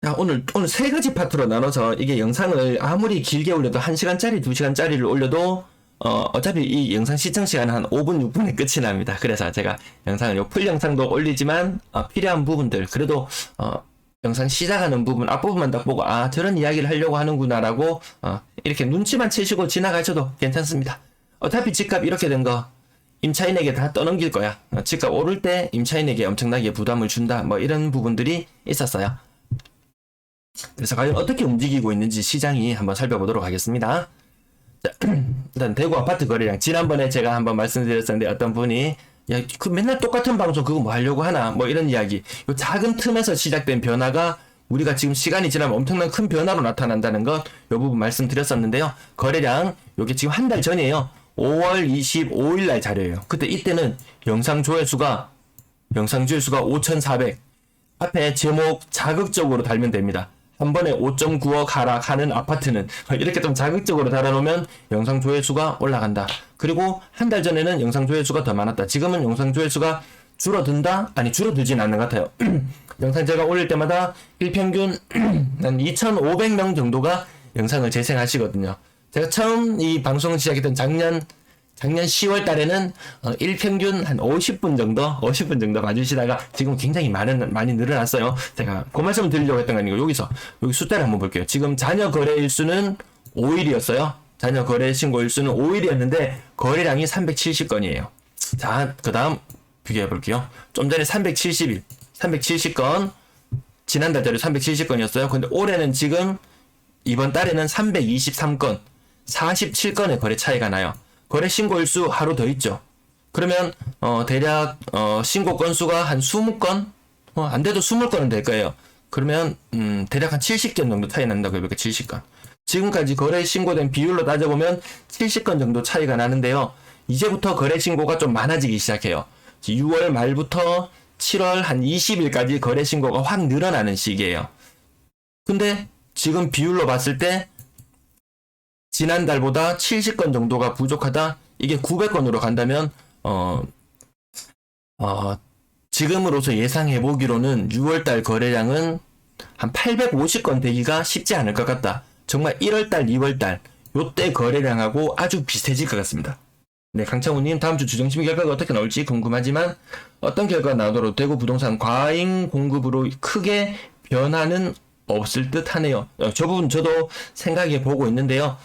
야, 오늘 세 가지 파트로 나눠서 이게 영상을 아무리 길게 올려도 1시간짜리, 2시간짜리를 올려도 어차피 이 영상 시청 시간은 한 5분, 6분에 끝이 납니다. 그래서 제가 영상을 요 풀 영상도 올리지만 필요한 부분들 그래도 영상 시작하는 부분 앞부분만 딱 보고 저런 이야기를 하려고 하는구나라고 이렇게 눈치만 채시고 지나가셔도 괜찮습니다. 어차피 집값 이렇게 된 거 임차인에게 다 떠넘길 거야. 집값 오를 때 임차인에게 엄청나게 부담을 준다. 뭐 이런 부분들이 있었어요. 그래서 과연 어떻게 움직이고 있는지 시장이 한번 살펴보도록 하겠습니다. 자, 일단 대구 아파트 거래량 지난번에 제가 한번 말씀드렸었는데 어떤 분이 야, 그 맨날 똑같은 방송 그거 뭐 하려고 하나 뭐 이런 이야기. 요 작은 틈에서 시작된 변화가 우리가 지금 시간이 지나면 엄청난 큰 변화로 나타난다는 것, 요 부분 말씀드렸었는데요. 거래량 요게 지금 한 달 전이에요. 5월 25일 날 자료예요. 그때 이때는 영상 조회수가 5,400. 앞에 제목 자극적으로 달면 됩니다. 한 번에 5.9억 하락하는 아파트는 이렇게 좀 자극적으로 달아놓으면 영상 조회수가 올라간다. 그리고 한 달 전에는 영상 조회수가 더 많았다. 지금은 영상 조회수가 줄어든다? 아니 줄어들진 않는 것 같아요. 영상 제가 올릴 때마다 일평균 한 2,500명 정도가 영상을 재생하시거든요. 제가 처음 이 방송을 시작했던 작년 10월 달에는 일평균 한 50분 정도 봐주시다가 지금 굉장히 많이 늘어났어요. 제가 그 말씀을 드리려고 했던 거 아니고 여기 숫자를 한번 볼게요. 지금 자녀 거래 일수는 5일이었어요. 자녀 거래 신고 일수는 5일이었는데 거래량이 370건이에요. 자, 그 다음 비교해 볼게요. 좀 전에 370건, 지난달 자료 370건이었어요. 근데 올해는 지금 이번 달에는 323건, 47건의 거래 차이가 나요. 거래 신고 일수 하루 더 있죠. 그러면 대략 신고 건수가 한 20건? 안 돼도 20건은 될 거예요. 그러면 대략 한 70건 정도 차이 난다고 해볼게요. 70건. 지금까지 거래 신고된 비율로 따져보면 70건 정도 차이가 나는데요. 이제부터 거래 신고가 좀 많아지기 시작해요. 6월 말부터 7월 한 20일까지 거래 신고가 확 늘어나는 시기예요. 근데 지금 비율로 봤을 때 지난달보다 70건 정도가 부족하다. 이게 900건으로 간다면 지금으로서 예상해보기로는 6월달 거래량은 한 850건 되기가 쉽지 않을 것 같다. 정말 1월달, 2월달 요때 거래량하고 아주 비슷해질 것 같습니다. 네, 강창훈님 다음 주 주정심의 결과가 어떻게 나올지 궁금하지만 어떤 결과가 나오더라도 대구 부동산 과잉 공급으로 크게 변화는 없을 듯 하네요. 저 부분 저도 생각해 보고 있는데요.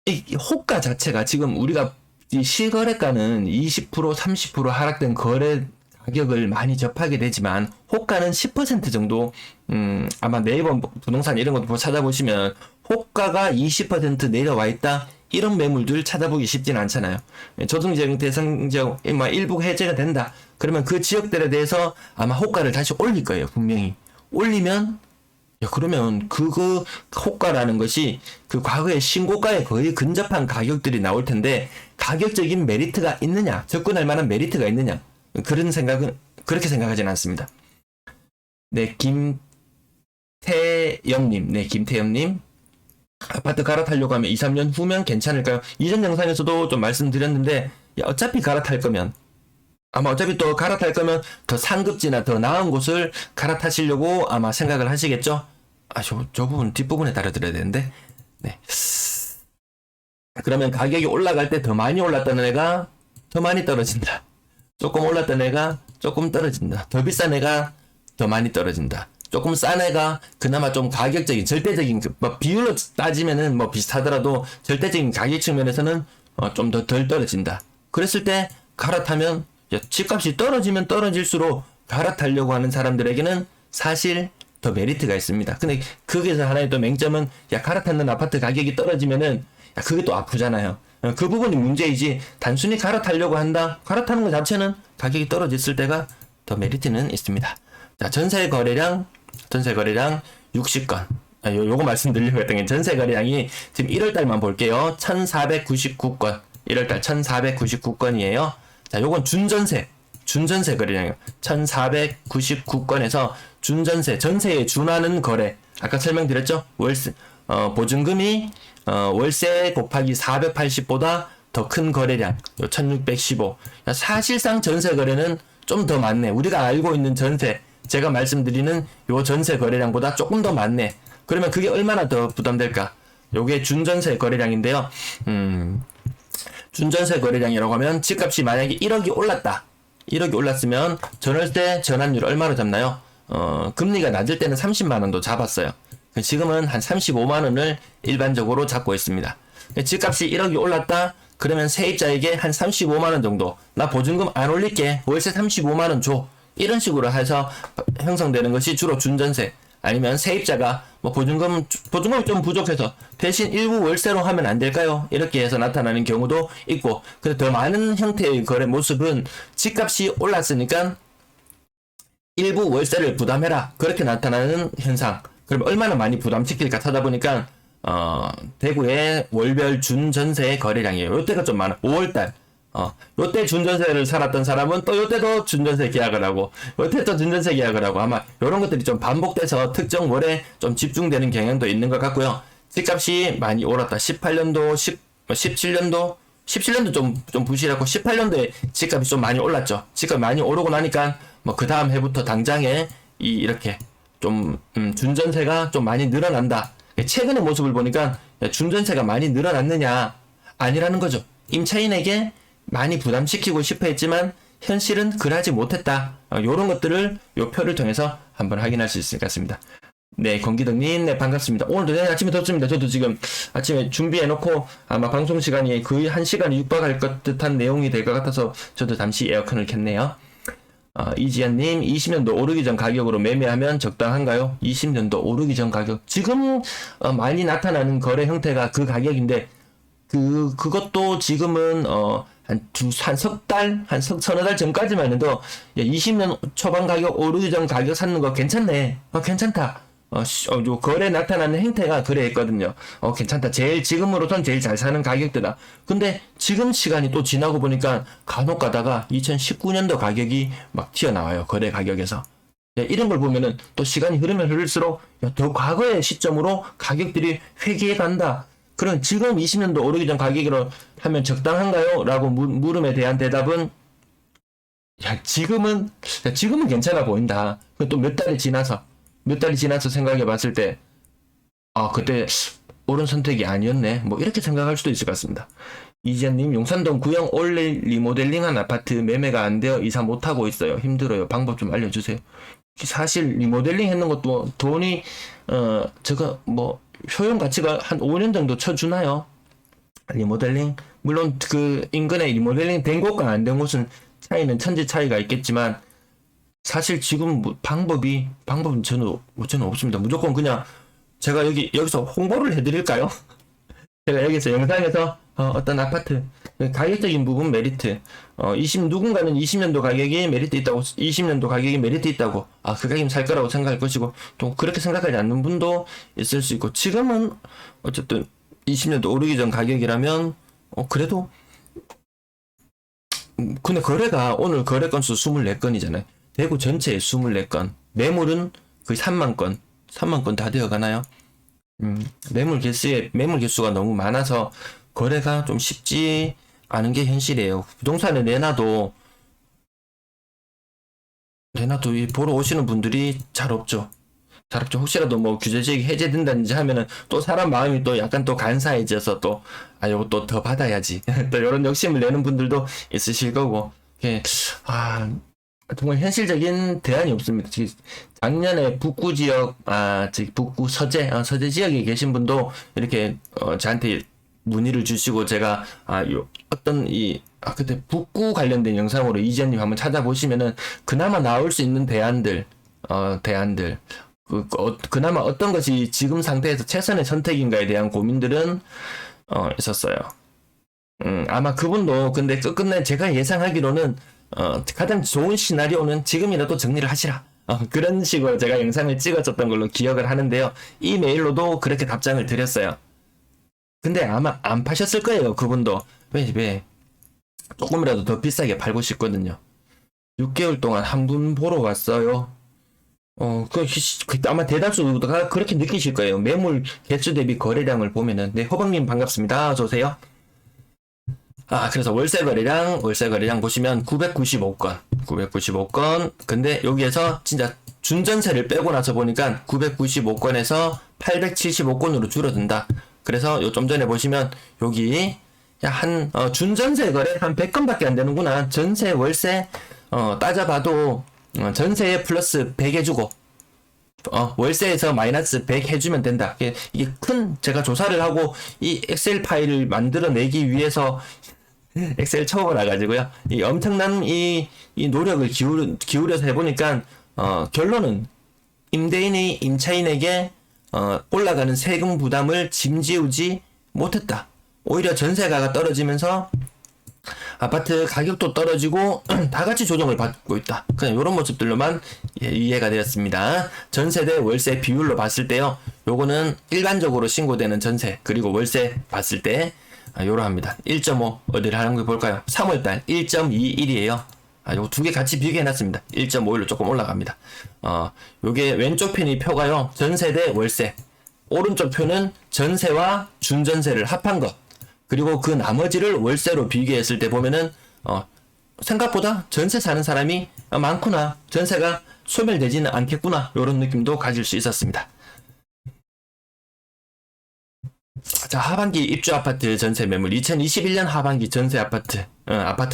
이 호가 자체가 지금 우리가 이 실거래가는 20% 30% 하락된 거래 가격을 많이 접하게 되지만 호가는 10% 정도 아마 네이버 부동산 이런 것도 찾아보시면 호가가 20% 내려와 있다. 이런 매물들 찾아보기 쉽진 않잖아요. 조정지역, 대상지역 일부 해제가 된다. 그러면 그 지역들에 대해서 아마 호가를 다시 올릴 거예요. 분명히. 올리면 그러면 그 호가라는 것이 그 과거의 신고가에 거의 근접한 가격들이 나올 텐데 가격적인 메리트가 있느냐, 접근할 만한 메리트가 있느냐, 그런 생각은 그렇게 생각하지는 않습니다. 네, 김태영님 아파트 갈아타려고 하면 2, 3년 후면 괜찮을까요? 이전 영상에서도 좀 말씀드렸는데 어차피 갈아탈 거면 아마 어차피 또 갈아탈 거면 더 상급지나 더 나은 곳을 갈아타시려고 아마 생각을 하시겠죠? 저 부분 뒷부분에 달아드려야 되는데. 네. 그러면 가격이 올라갈 때 더 많이 올랐던 애가 더 많이 떨어진다. 조금 올랐던 애가 조금 떨어진다. 더 비싼 애가 더 많이 떨어진다. 조금 싼 애가 그나마 좀 가격적인 절대적인 비율로 따지면은 비슷하더라도 절대적인 가격 측면에서는 좀 더 덜 떨어진다. 그랬을 때 갈아타면 집값이 떨어지면 떨어질수록 갈아타려고 하는 사람들에게는 사실 더 메리트가 있습니다. 근데 거기서 하나의 또 맹점은 갈아타는 아파트 가격이 떨어지면은 그게 또 아프잖아요. 그 부분이 문제이지 단순히 갈아타려고 한다. 갈아타는 것 자체는 가격이 떨어졌을 때가 더 메리트는 있습니다. 자, 전세 거래량 60건. 요거 말씀드리려고 했던 게 전세 거래량이 지금 1월달만 볼게요. 1499건. 1월달 1499건이에요. 자, 요건 준전세 거래량이에요. 1499건에서 준전세, 전세에 준하는 거래. 아까 설명드렸죠? 월세, 보증금이, 월세 곱하기 480보다 더 큰 거래량. 1615. 사실상 전세 거래는 좀 더 많네. 우리가 알고 있는 전세, 제가 말씀드리는 요 전세 거래량보다 조금 더 많네. 그러면 그게 얼마나 더 부담될까? 요게 준전세 거래량인데요. 준전세 거래량이라고 하면 집값이 만약에 1억이 올랐다. 1억이 올랐으면 전월세 전환율 얼마로 잡나요? 금리가 낮을 때는 30만원도 잡았어요. 지금은 한 35만원을 일반적으로 잡고 있습니다. 집값이 1억이 올랐다? 그러면 세입자에게 한 35만원 정도, 나 보증금 안 올릴게, 월세 35만원 줘. 이런 식으로 해서 형성되는 것이 주로 준전세. 아니면 세입자가 뭐 보증금이 좀 부족해서 대신 일부 월세로 하면 안 될까요? 이렇게 해서 나타나는 경우도 있고, 그래서 더 많은 형태의 거래 모습은 집값이 올랐으니까 일부 월세를 부담해라. 그렇게 나타나는 현상. 그럼 얼마나 많이 부담시킬까 찾아보니까 대구의 월별 준전세 거래량이에요. 요때가 좀 많아. 5월달. 요때 준전세를 살았던 사람은 또 요때도 준전세 계약을 하고, 요때 또 준전세 계약을 하고, 아마 요런 것들이 좀 반복돼서 특정 월에 좀 집중되는 경향도 있는 것 같고요. 집값이 많이 올랐다. 18년도, 17년도 좀 부실하고, 18년도에 집값이 좀 많이 올랐죠. 집값이 많이 오르고 나니까, 뭐, 그 다음 해부터 당장에, 이렇게, 좀, 준전세가 좀 많이 늘어난다. 최근의 모습을 보니까, 준전세가 많이 늘어났느냐, 아니라는 거죠. 임차인에게 많이 부담시키고 싶어 했지만 현실은 그러지 못했다. 요런 것들을 요 표를 통해서 한번 확인할 수 있을 것 같습니다. 네, 권기덕님, 네, 반갑습니다. 오늘도 네, 아침에 덥습니다. 저도 지금 아침에 준비해놓고 아마 방송 시간이 거의 1시간이 육박할 것 듯한 내용이 될 것 같아서 저도 잠시 에어컨을 켰네요. 이지연님, 20년도 오르기 전 가격으로 매매하면 적당한가요? 20년도 오르기 전 가격. 지금 많이 나타나는 거래 형태가 그 가격인데, 그것도 지금은, 한 석 달, 서너 달 전까지만 해도, 20년 초반 가격, 오르기 전 가격 샀는 거 괜찮네. 괜찮다. 요 거래 나타나는 행태가 그래 했거든요. 괜찮다. 지금으로선 제일 잘 사는 가격대다. 근데 지금 시간이 또 지나고 보니까 간혹 가다가 2019년도 가격이 막 튀어나와요. 거래 가격에서. 이런 걸 보면은 또 시간이 흐르면 흐를수록, 더 과거의 시점으로 가격들이 회귀해 간다. 그럼 지금 20년도 오르기 전 가격으로 하면 적당한가요? 라고 물음에 대한 대답은, 지금은 괜찮아 보인다. 또 몇 달이 지나서 생각해 봤을 때, 그때 옳은 선택이 아니었네. 뭐 이렇게 생각할 수도 있을 것 같습니다. 이지연님, 용산동 구형 올레 리모델링한 아파트 매매가 안 되어 이사 못하고 있어요. 힘들어요. 방법 좀 알려주세요. 사실 리모델링 했는 것도 돈이, 효용 가치가 한 5년 정도 쳐주나요? 리모델링? 물론 그 인근에 리모델링 된 곳과 안 된 곳은 차이는 천지 차이가 있겠지만, 사실 지금 방법은 저는 없습니다. 무조건 그냥 제가 여기서 홍보를 해드릴까요? 제가 여기서 영상에서 어떤 아파트 가격적인 부분 메리트, 누군가는 20년도 가격이 메리트 있다고, 20년도 가격이 메리트 있다고, 그 가격이면 살 거라고 생각할 것이고, 또 그렇게 생각하지 않는 분도 있을 수 있고, 지금은 어쨌든 20년도 오르기 전 가격이라면 그래도, 근데 오늘 거래 건수 24건이잖아요. 대구 전체에 24건, 매물은 거의 3만 건 다 되어 가나요? 매물 개수가 너무 많아서 거래가 좀 쉽지 않은 게 현실이에요. 부동산에 내놔도 이 보러 오시는 분들이 잘 없죠. 혹시라도 뭐 규제지역이 해제된다든지 하면은 또 사람 마음이 또 약간 또 간사해져서 또, 요거 또 더 받아야지. 또 이런 욕심을 내는 분들도 있으실 거고, 정말 현실적인 대안이 없습니다. 작년에 북구 지역, 북구 서재 지역에 계신 분도 이렇게, 저한테 문의를 주시고, 제가, 그때 북구 관련된 영상으로 이지연님 한번 찾아보시면은, 그나마 나올 수 있는 대안들, 그나마 어떤 것이 지금 상태에서 최선의 선택인가에 대한 고민들은, 있었어요. 아마 그분도, 근데 끝끝내 제가 예상하기로는, 가장 좋은 시나리오는 지금이라도 정리를 하시라. 그런 식으로 제가 영상을 찍었었던 걸로 기억을 하는데요. 이 메일로도 그렇게 답장을 드렸어요. 근데 아마 안 파셨을 거예요. 그분도. 왜? 조금이라도 더 비싸게 팔고 싶거든요. 6개월 동안 한 분 보러 왔어요. 아마 대다수가 그렇게 느끼실 거예요. 매물 개수 대비 거래량을 보면은. 네, 호박님 반갑습니다. 어서오세요. 그래서 월세 거래량 보시면 995건. 근데 여기에서 진짜 준전세를 빼고 나서 보니까 995건에서 875건으로 줄어든다. 그래서 요 좀 전에 보시면 여기 준전세 거래 한 100건밖에 안 되는구나. 전세, 월세, 따져봐도, 전세에 플러스 100 해주고, 월세에서 마이너스 100 해주면 된다. 이게 제가 조사를 하고 이 엑셀 파일을 만들어내기 위해서 엑셀 처음 알아가지고요. 이 엄청난 이 노력을 기울여서 해보니까, 결론은 임대인이 임차인에게, 올라가는 세금 부담을 짐지우지 못했다. 오히려 전세가가 떨어지면서 아파트 가격도 떨어지고 다 같이 조정을 받고 있다. 그냥 이런 모습들로만 이해가 되었습니다. 전세 대 월세 비율로 봤을 때요. 요거는 일반적으로 신고되는 전세 그리고 월세 봤을 때 요러합니다. 1.5 어디를 하는 거 볼까요? 3월달 1.21이에요. 요거 두 개 같이 비교해놨습니다. 1.51로 조금 올라갑니다. 요게 왼쪽 편이 표가요. 전세 대 월세. 오른쪽 표는 전세와 준전세를 합한 것. 그리고 그 나머지를 월세로 비교했을 때 보면은, 생각보다 전세 사는 사람이 많구나. 전세가 소멸되지는 않겠구나. 요런 느낌도 가질 수 있었습니다. 자, 하반기 입주 아파트 전세 매물. 2021년 하반기 전세 아파트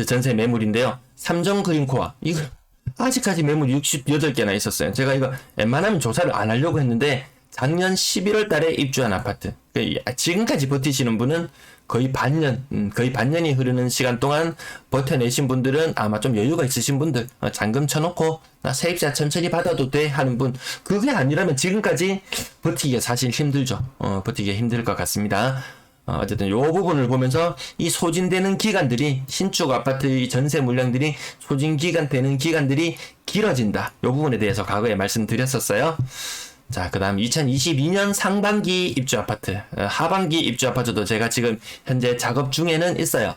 전세 매물인데요. 삼정 그린코아. 이거, 아직까지 매물 68개나 있었어요. 제가 이거 웬만하면 조사를 안 하려고 했는데, 작년 11월 달에 입주한 아파트. 지금까지 버티시는 분은 거의 반년이 흐르는 시간 동안 버텨내신 분들은 아마 좀 여유가 있으신 분들, 잔금 쳐놓고, 나 세입자 천천히 받아도 돼 하는 분, 그게 아니라면 지금까지 버티기가 사실 힘들죠. 버티기가 힘들 것 같습니다. 어쨌든 요 부분을 보면서 이 소진되는 기간들이, 신축 아파트의 전세 물량들이 소진되는 기간들이 길어진다. 요 부분에 대해서 과거에 말씀드렸었어요. 자, 그 다음 2022년 상반기 입주 아파트, 하반기 입주 아파트도 제가 지금 현재 작업 중에는 있어요.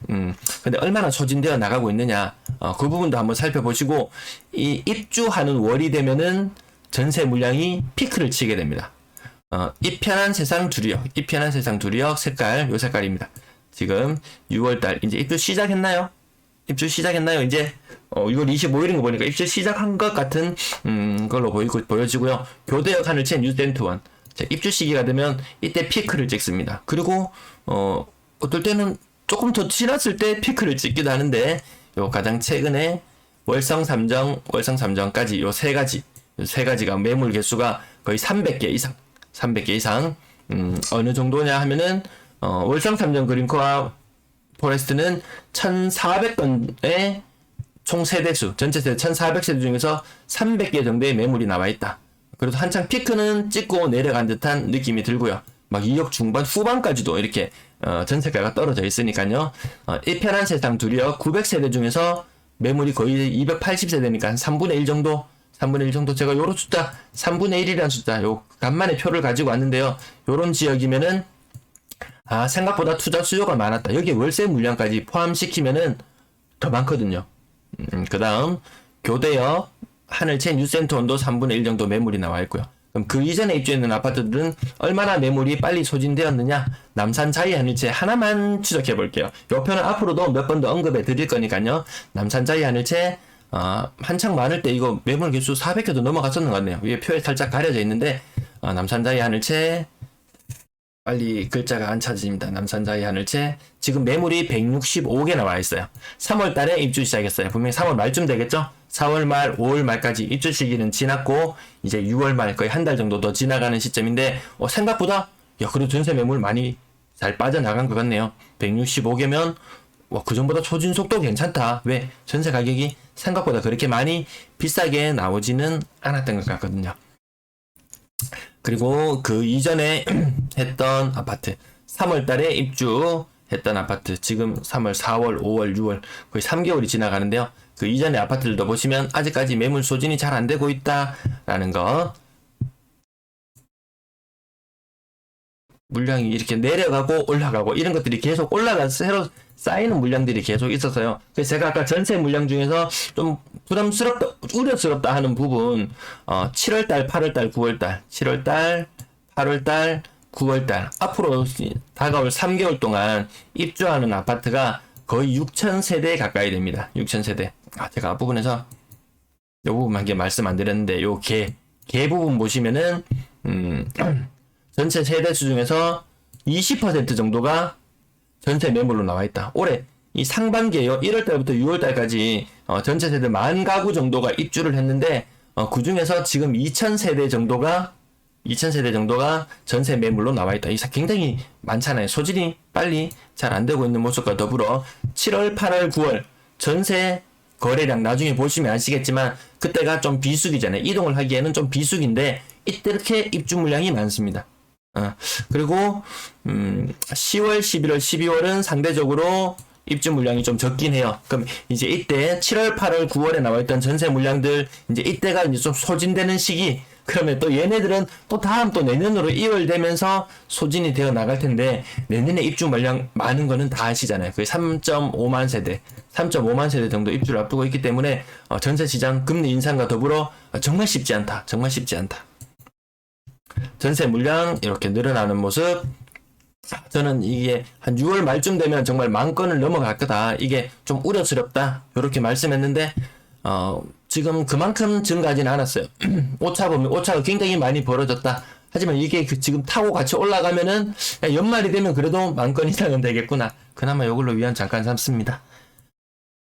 근데 얼마나 소진되어 나가고 있느냐, 그 부분도 한번 살펴보시고, 이 입주하는 월이 되면은 전세 물량이 피크를 치게 됩니다. 이 편한 세상 두리역 색깔, 요 색깔입니다. 지금 6월달, 이제 입주 시작했나요? 이제 6월 25일인 거 보니까 입주 시작한 것 같은 걸로 보여지고요. 교대역 하늘채 뉴센트원. 입주 시기가 되면 이때 피크를 찍습니다. 그리고 어떨 때는 조금 더 지났을 때 피크를 찍기도 하는데, 요 가장 최근에 월성 3정까지 요 세 가지가 매물 개수가 거의 300개 이상. 어느 정도냐 하면은 월성 3정 그린코아 포레스트는 1,400건의 총 세대수, 전체 세대 1,400세대 중에서 300개 정도의 매물이 나와있다. 그래서 한창 피크는 찍고 내려간 듯한 느낌이 들고요. 막 2억 중반 후반까지도 이렇게 전세가가 떨어져 있으니까요. 이 편한 세상 두리역 900세대 중에서 매물이 거의 280세대니까 한 3분의 1 정도 제가 요런 숫자, 3분의 1이라는 숫자, 요 간만에 표를 가지고 왔는데요. 요런 지역이면은 생각보다 투자 수요가 많았다. 여기에 월세 물량까지 포함시키면은 더 많거든요. 그 다음, 교대역, 하늘채 뉴센터원도 3분의 1 정도 매물이 나와 있고요. 그럼 그 이전에 입주했는 아파트들은 얼마나 매물이 빨리 소진되었느냐? 남산 자이 하늘채 하나만 추적해 볼게요. 요 편은 앞으로도 몇 번 더 언급해 드릴 거니까요. 남산 자이 하늘채, 한창 많을 때 이거 매물 개수 400개도 넘어갔었는 것 같네요. 위에 표에 살짝 가려져 있는데, 남산 자이 하늘채, 빨리 글자가 안 찾아집니다. 남산자이 하늘채. 지금 매물이 165개 나와 있어요. 3월 달에 입주 시작했어요. 분명히 3월 말쯤 되겠죠? 4월 말, 5월 말까지 입주 시기는 지났고, 이제 6월 말 거의 한 달 정도 더 지나가는 시점인데, 생각보다, 그래도 전세 매물 많이 잘 빠져나간 것 같네요. 165개면, 그 전보다 초진 속도 괜찮다. 왜? 전세 가격이 생각보다 그렇게 많이 비싸게 나오지는 않았던 것 같거든요. 그리고 그 이전에 했던 아파트, 3월 달에 입주했던 아파트, 지금 3월, 4월, 5월, 6월 거의 3개월이 지나가는데요. 그 이전의 아파트들도 보시면 아직까지 매물 소진이 잘 안 되고 있다라는 거. 물량이 이렇게 내려가고 올라가고 이런 것들이 계속 올라가서 새로 쌓이는 물량들이 계속 있어서요. 그래서 제가 아까 전세 물량 중에서 좀 부담스럽다, 우려스럽다 하는 부분, 7월달, 8월달, 9월달, 7월달, 8월달, 9월달, 앞으로 다가올 3개월 동안 입주하는 아파트가 거의 6,000세대 가까이 됩니다. 6,000세대. 제가 앞부분에서 요 부분만 말씀 안 드렸는데 요 개 부분 보시면은 전체 세대수 중에서 20% 정도가 전세 매물로 나와 있다. 올해 이 상반기에요. 1월 달부터 6월 달까지 전체 세대 10,000가구 정도가 입주를 했는데 그 중에서 지금 2,000세대 정도가 전세 매물로 나와 있다. 이 굉장히 많잖아요. 소진이 빨리 잘 안 되고 있는 모습과 더불어 7월, 8월, 9월 전세 거래량 나중에 보시면 아시겠지만 그때가 좀 비수기잖아요. 이동을 하기에는 좀 비수기인데 이때 이렇게 입주 물량이 많습니다. 그리고 10월, 11월, 12월은 상대적으로 입주 물량이 좀 적긴 해요. 그럼 이제 이때 7월, 8월, 9월에 나와 있던 전세 물량들 이제 이때가 이제 좀 소진되는 시기. 그러면 또 얘네들은 또 다음 또 내년으로 이월되면서 소진이 되어 나갈 텐데 내년에 입주 물량 많은 거는 다 아시잖아요. 거의 3.5만 세대 정도 입주를 앞두고 있기 때문에 전세 시장 금리 인상과 더불어 정말 쉽지 않다. 전세 물량 이렇게 늘어나는 모습. 저는 이게 한 6월 말쯤 되면 정말 10,000건을 넘어갈 거다. 이게 좀 우려스럽다. 이렇게 말씀했는데 지금 그만큼 증가하지는 않았어요. 오차 보면 오차가 굉장히 많이 벌어졌다. 하지만 이게 지금 타고 같이 올라가면은 연말이 되면 그래도 10,000건 이상은 되겠구나. 그나마 이걸로 위안 잠깐 삼습니다.